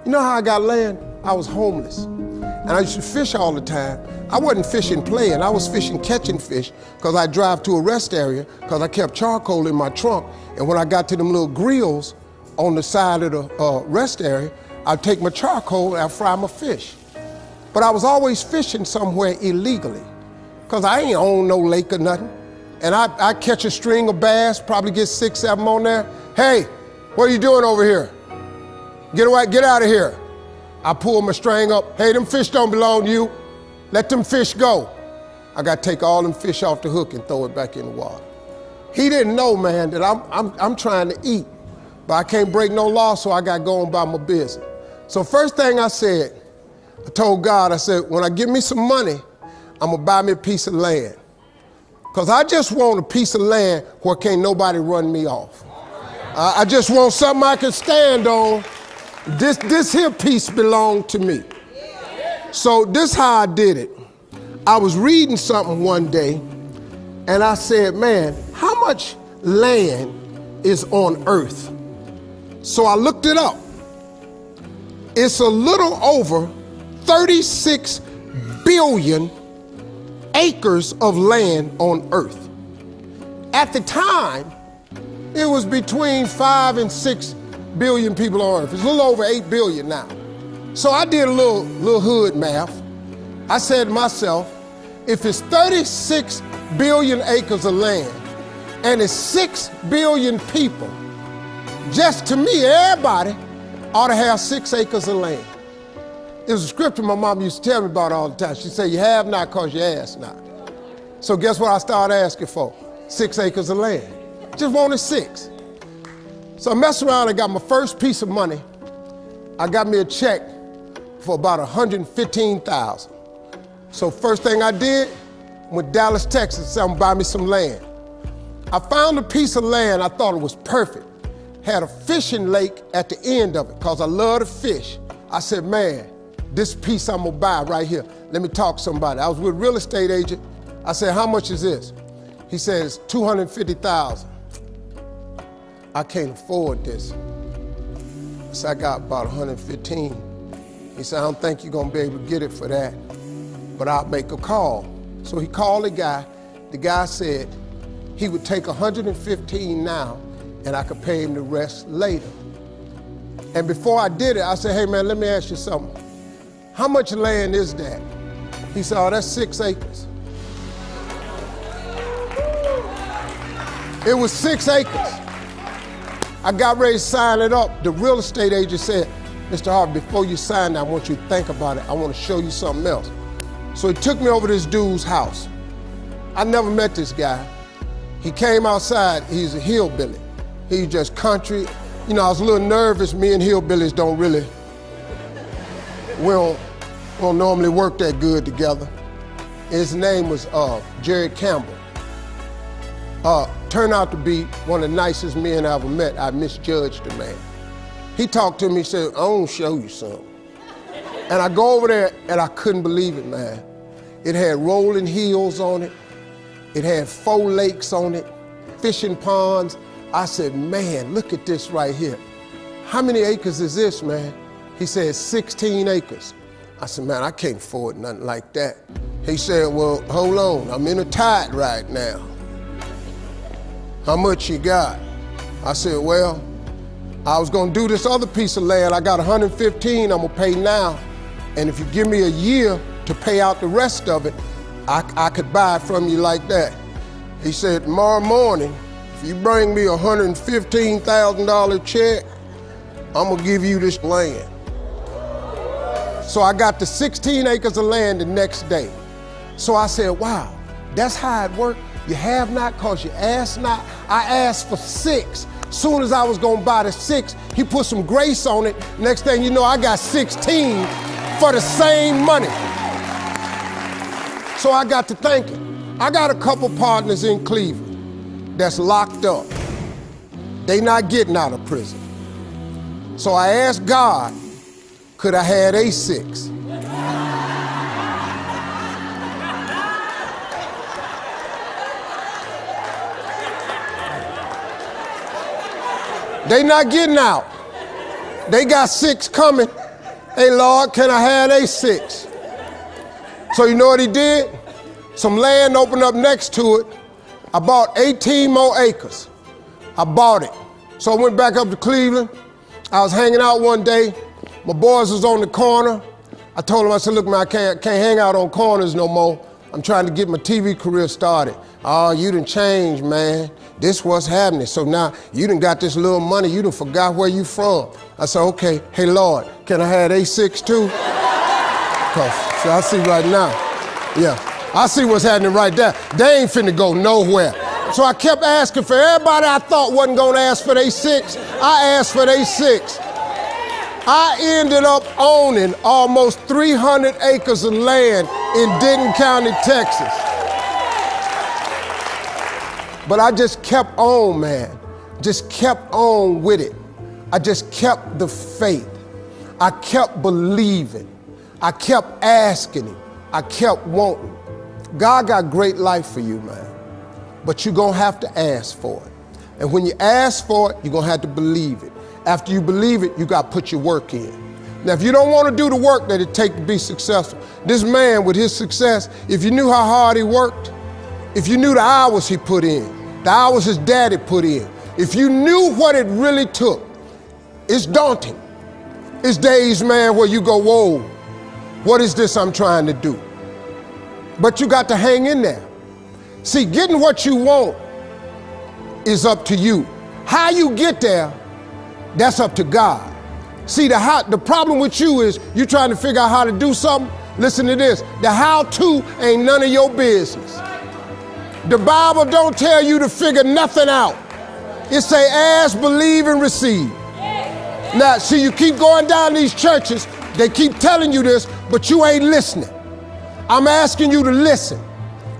You know how I got land? I was homeless. And I used to fish all the time. I wasn't fishing playing. I was fishing catching fish because I drive to a rest area because I kept charcoal in my trunk. And when I got to them little grills on the side of the rest area, I'd take my charcoal and I'd fry my fish. But I was always fishing somewhere illegally because I ain't own no lake or nothing. And I catch a string of bass, probably get 6, 7 on there. Hey, what are you doing over here? Get away, get out of here. I pull my string up. Hey, them fish don't belong to you. Let them fish go. I got to take all them fish off the hook and throw it back in the water. He didn't know, man, that I'm trying to eat, but I can't break no law, so I got to go on about my business. So first thing I said, I told God, I said, when I get me some money, I'm going to buy me a piece of land. Because I just want a piece of land where can't nobody run me off. I just want something I can stand on. This here piece belonged to me. So this how I did it. I was reading something one day, and I said, man, how much land is on earth? So I looked it up. It's a little over 36 billion acres of land on earth. At the time, it was between 5 and 6 billion people on earth. It's a little over 8 billion now. So I did a little hood math. I said to myself, if it's 36 billion acres of land and it's 6 billion people, just to me, everybody ought to have 6 acres of land. It was a scripture my mom used to tell me about all the time. She said, you have not because you ask not. So guess what I started asking for? 6 acres of land. Just wanted 6. So I messed around and got my first piece of money. I got me a check for about $115,000. So first thing I did, went to Dallas, Texas, said I'm gonna buy me some land. I found a piece of land, I thought it was perfect. Had a fishing lake at the end of it, because I love to fish. I said, man, this piece I'm gonna buy right here. Let me talk to somebody. I was with a real estate agent. I said, how much is this? He says, $250,000. I can't afford this. So I got about 115. He said, I don't think you're gonna be able to get it for that, but I'll make a call. So he called the guy. The guy said he would take 115 now and I could pay him the rest later. And before I did it, I said, hey man, let me ask you something. How much land is that? He said, oh, that's 6 acres. It was 6 acres. I got ready to sign it up. The real estate agent said, Mr. Harvey, before you sign that, I want you to think about it. I want to show you something else. So he took me over to this dude's house. I never met this guy. He came outside, he's a hillbilly. He's just country. You know, I was a little nervous. Me and hillbillies don't really, we don't normally work that good together. His name was Jerry Campbell. Turned out to be one of the nicest men I ever met. I misjudged the man. He talked to me, said, I want to show you something. And I go over there and I couldn't believe it, man. It had rolling hills on it. It had 4 lakes on it, fishing ponds. I said, man, look at this right here. How many acres is this, man? He said, 16 acres. I said, man, I can't afford nothing like that. He said, well, hold on, I'm in a tide right now. How much you got? I said, well, I was gonna do this other piece of land. I got 115 I'm gonna pay now. And if you give me a year to pay out the rest of it, I could buy it from you like that. He said, tomorrow morning, if you bring me a $115,000 check, I'm gonna give you this land. So I got the 16 acres of land the next day. So I said, wow, that's how it worked. You have not cause you ask not. I asked for 6. Soon as I was gonna buy the 6, he put some grace on it. Next thing you know, I got 16 for the same money. So I got to thinking, I got a couple partners in Cleveland that's locked up. They not getting out of prison. So I asked God, could I have a 6? They not getting out. They got 6 coming. Hey, Lord, can I have they 6? So you know what he did? Some land opened up next to it. I bought 18 more acres. I bought it. So I went back up to Cleveland. I was hanging out one day. My boys was on the corner. I told them, I said, look, man, I can't hang out on corners no more. I'm trying to get my TV career started. Oh, you done changed, man. This what's happening. So now you done got this little money. You done forgot where you from. I said, okay, hey, Lord, can I have A6 too? So I see right now, yeah, I see what's happening right there. They ain't finna go nowhere. So I kept asking for everybody I thought wasn't gonna ask for they 6. I asked for they 6. I ended up owning almost 300 acres of land in Denton County, Texas. But I just kept on, man. Just kept on with it. I just kept the faith. I kept believing. I kept asking him. I kept wanting. God got great life for you, man. But you're gonna have to ask for it. And when you ask for it, you're gonna have to believe it. After you believe it, you gotta put your work in. Now, if you don't wanna do the work that it takes to be successful, this man with his success, if you knew how hard he worked, if you knew the hours he put in, the hours his daddy put in, if you knew what it really took, it's daunting. It's days, man, where you go, whoa, what is this I'm trying to do? But you got to hang in there. See, getting what you want is up to you. How you get there, that's up to God. See, the problem with you is you trying to figure out how to do something. Listen to this, the how-to ain't none of your business. The Bible don't tell you to figure nothing out. It say ask, believe, and receive. Now, see, you keep going down these churches, they keep telling you this, but you ain't listening. I'm asking you to listen.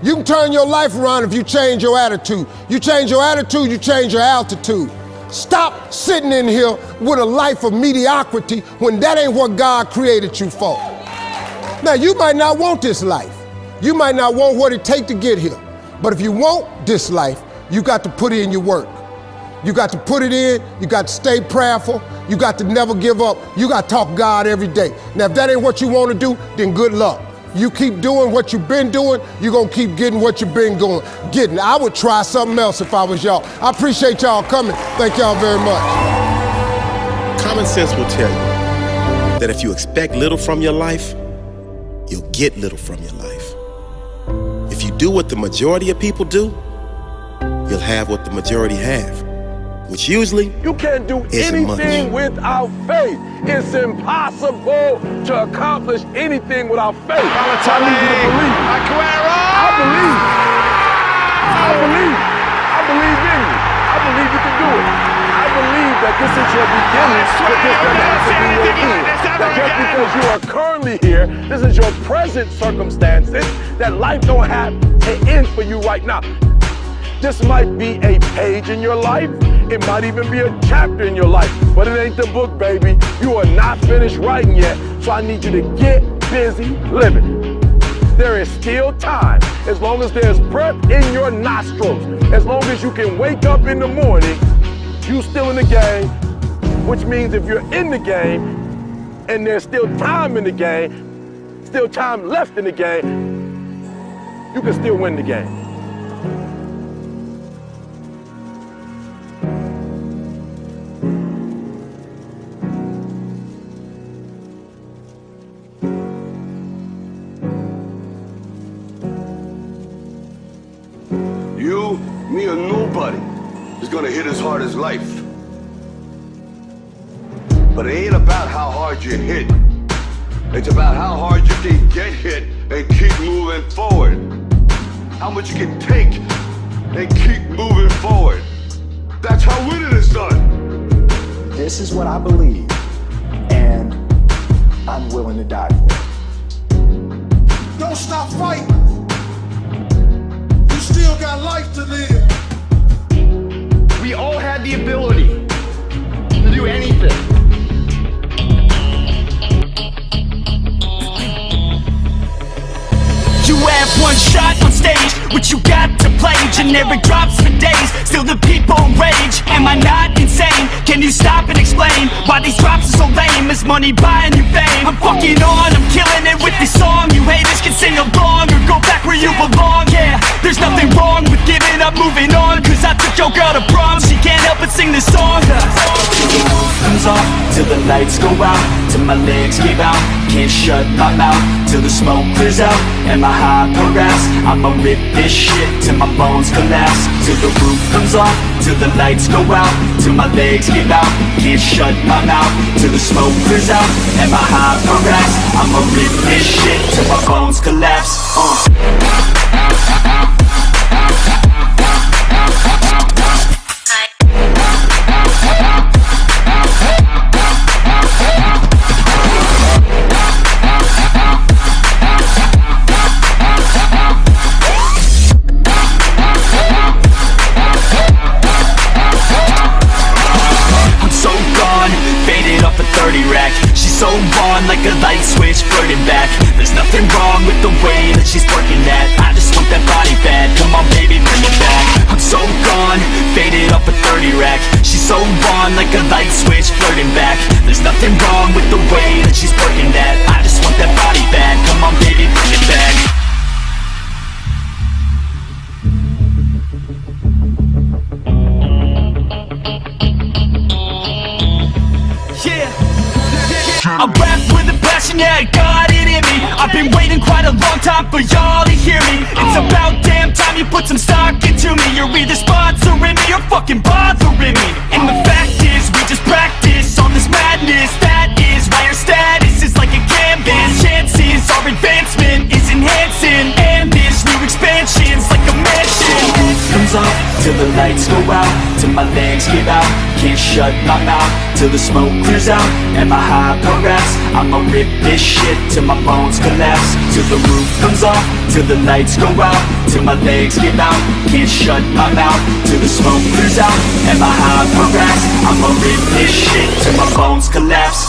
You can turn your life around if you change your attitude. You change your attitude, you change your altitude. Stop sitting in here with a life of mediocrity when that ain't what God created you for. Now, you might not want this life. You might not want what it takes to get here. But if you want this life, you got to put in your work. You got to put it in, you got to stay prayerful, you got to never give up, you got to talk God every day. Now, if that ain't what you want to do, then good luck. You keep doing what you've been doing, you're going to keep getting what you've been getting. I would try something else if I was y'all. I appreciate y'all coming. Thank y'all very much. Common sense will tell you that if you expect little from your life, you'll get little from your life. If you do what the majority of people do, you'll have what the majority have, which usually you can't do isn't anything much. without faith. It's impossible to accomplish anything without faith. I need you to believe. I believe. I believe. I believe in you. I believe you can do it. I believe that this is your beginning, but this doesn't have to be your end. That just because you are currently here, this is your present circumstances, that life don't have an end for you right now. This might be a page in your life. It might even be a chapter in your life, but it ain't the book, baby. You are not finished writing yet, so I need you to get busy living. There is still time. As long as there's breath in your nostrils, as long as you can wake up in the morning, you still in the game, which means if you're in the game and there's still time in the game, still time left in the game, you can still win the game. You, me, or nobody is gonna hit as hard as life. But it ain't about how hard you hit. It's about how hard you can get hit and keep moving forward. How much you can take and keep moving forward. That's how winning is done. This is what I believe, and I'm willing to die for it. Don't stop fighting. You still got life to live. We all had the ability to do anything. You have one shot on stage. what you got to play. Generic drops for days, still the people rage. Am I not insane? Can you stop and explain why these drops are so lame? Is money buying you fame? I'm fucking on, I'm killing it with this song. You haters can sing along or go back where you belong. Yeah, there's nothing wrong with giving up, moving on. Cause I took your girl to prom, she can't help but sing this song. Till the roof comes off, till the lights go out, till my legs give out, can't shut my mouth, till the smoke clears out, and my high parass. I'ma rip this shit till my bones collapse. Till the roof comes off, till the lights go out, till my legs give out, can't shut my mouth, till the smoke clears out, and my high parass. I'ma rip this shit till my bones collapse. She's so on like a light switch, flirting back. There's nothing wrong with the way that she's working that. I just want that body bad, come on baby, bring it back. I'm so gone, faded off a 30 rack. She's so on like a light switch, flirting back. There's nothing wrong with the way that she's working that. I just want that body bad, come on baby, bring it back. I rap with a passion, yeah, I got it in me. I've been waiting quite a long time for y'all to hear me. It's about damn time you put some stock into me. You're either sponsoring me or fucking bothering me. And the fact is, we just practice on this madness. That is why our status is like a canvas. Chances our advancement is enhancing, and this new expansion's like a mansion. Comes off till the lights go out, till my legs give out, can't shut my mouth, till the smoke clears out, and my high parass. I'ma rip this shit till my bones collapse. Till the roof comes off, till the lights go out, till my legs give out, can't shut my mouth, till the smoke clears out, and my high parass. I'ma rip this shit till my bones collapse.